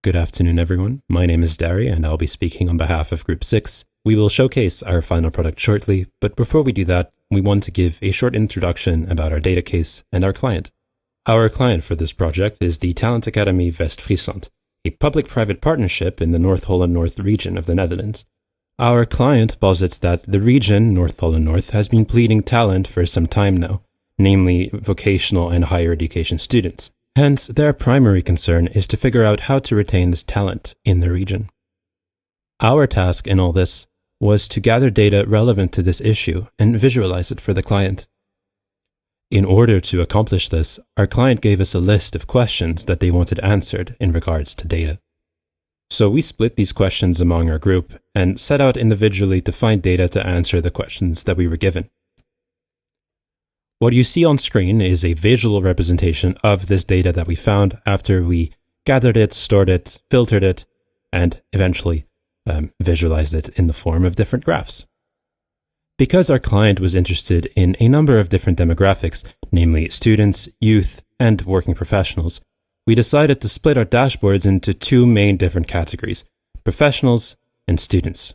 Good afternoon, everyone. My name is Dari, and I'll be speaking on behalf of Group 6. We will showcase our final product shortly, but before we do that, we want to give a short introduction about our data case and our client. Our client for this project is the Talent Academy West-Friesland, a public-private partnership in the North Holland North region of the Netherlands. Our client posits that the region, North Holland North, has been pleading talent for some time now, namely vocational and higher education students. Hence, their primary concern is to figure out how to retain this talent in the region. Our task in all this was to gather data relevant to this issue and visualize it for the client. In order to accomplish this, our client gave us a list of questions that they wanted answered in regards to data. So we split these questions among our group and set out individually to find data to answer the questions that we were given. What you see on screen is a visual representation of this data that we found after we gathered it, stored it, filtered it, and eventually visualized it in the form of different graphs. Because our client was interested in a number of different demographics, namely students, youth, and working professionals, we decided to split our dashboards into two main different categories, professionals and students.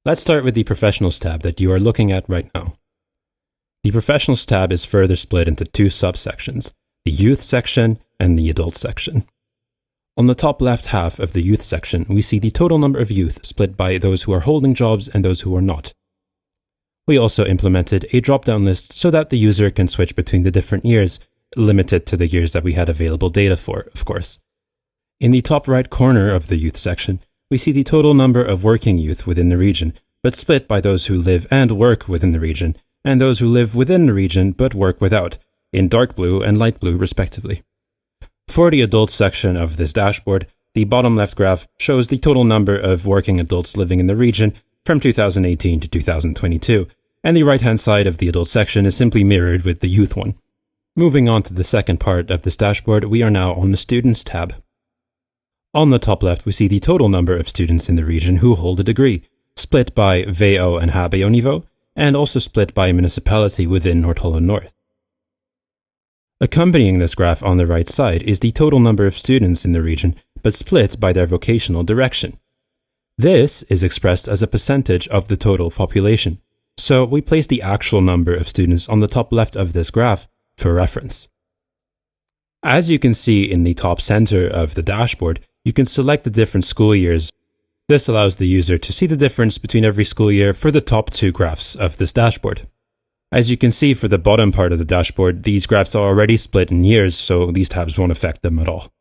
Let's start with the professionals tab that you are looking at right now. The Professionals tab is further split into two subsections, the Youth section and the Adult section. On the top left half of the Youth section, we see the total number of youth split by those who are holding jobs and those who are not. We also implemented a drop-down list so that the user can switch between the different years, limited to the years that we had available data for, of course. In the top right corner of the Youth section, we see the total number of working youth within the region, but split by those who live and work within the region, and those who live within the region but work without, in dark blue and light blue respectively. For the adult section of this dashboard, the bottom left graph shows the total number of working adults living in the region from 2018 to 2022, and the right-hand side of the adult section is simply mirrored with the youth one. Moving on to the second part of this dashboard, we are now on the Students tab. On the top left, we see the total number of students in the region who hold a degree, split by VO and HBO niveau, and also split by municipality within North Holland North. Accompanying this graph on the right side is the total number of students in the region, but split by their vocational direction. This is expressed as a percentage of the total population, so we place the actual number of students on the top left of this graph for reference. As you can see in the top center of the dashboard, you can select the different school years. This allows the user to see the difference between every school year for the top two graphs of this dashboard. As you can see for the bottom part of the dashboard, these graphs are already split in years, so these tabs won't affect them at all.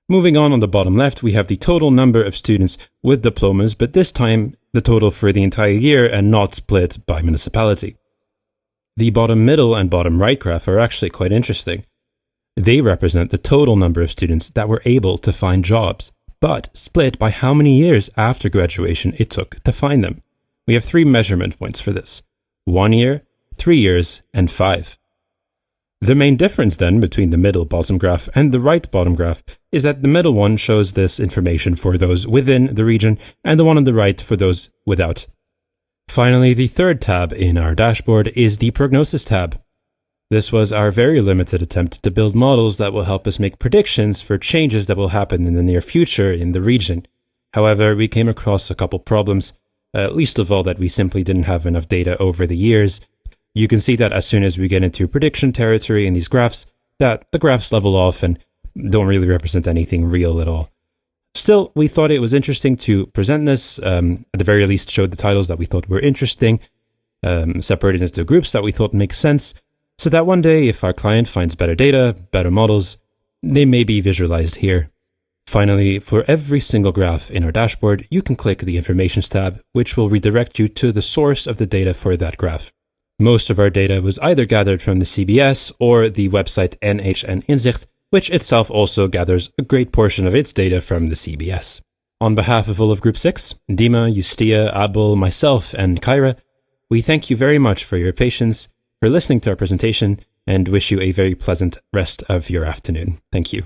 Moving on the bottom left, we have the total number of students with diplomas, but this time the total for the entire year and not split by municipality. The bottom middle and bottom right graph are actually quite interesting. They represent the total number of students that were able to find jobs, but split by how many years after graduation it took to find them. We have three measurement points for this: 1 year, 3 years, and 5. The main difference then between the middle bottom graph and the right bottom graph is that the middle one shows this information for those within the region and the one on the right for those without. Finally, the third tab in our dashboard is the Prognosis tab. This was our very limited attempt to build models that will help us make predictions for changes that will happen in the near future in the region. However, we came across a couple problems, least of all that we simply didn't have enough data over the years. You can see that as soon as we get into prediction territory in these graphs, that the graphs level off and don't really represent anything real at all. Still, we thought it was interesting to present this, at the very least showed the titles that we thought were interesting, separated into groups that we thought make sense, so that one day, if our client finds better data, better models, they may be visualized here. Finally, for every single graph in our dashboard, you can click the Informations tab, which will redirect you to the source of the data for that graph. Most of our data was either gathered from the CBS or the website NHN Inzicht, which itself also gathers a great portion of its data from the CBS. On behalf of all of Group 6, Dima, Justia, Abel, myself, and Kyra, we thank you very much for your patience, for listening to our presentation, and wish you a very pleasant rest of your afternoon. Thank you.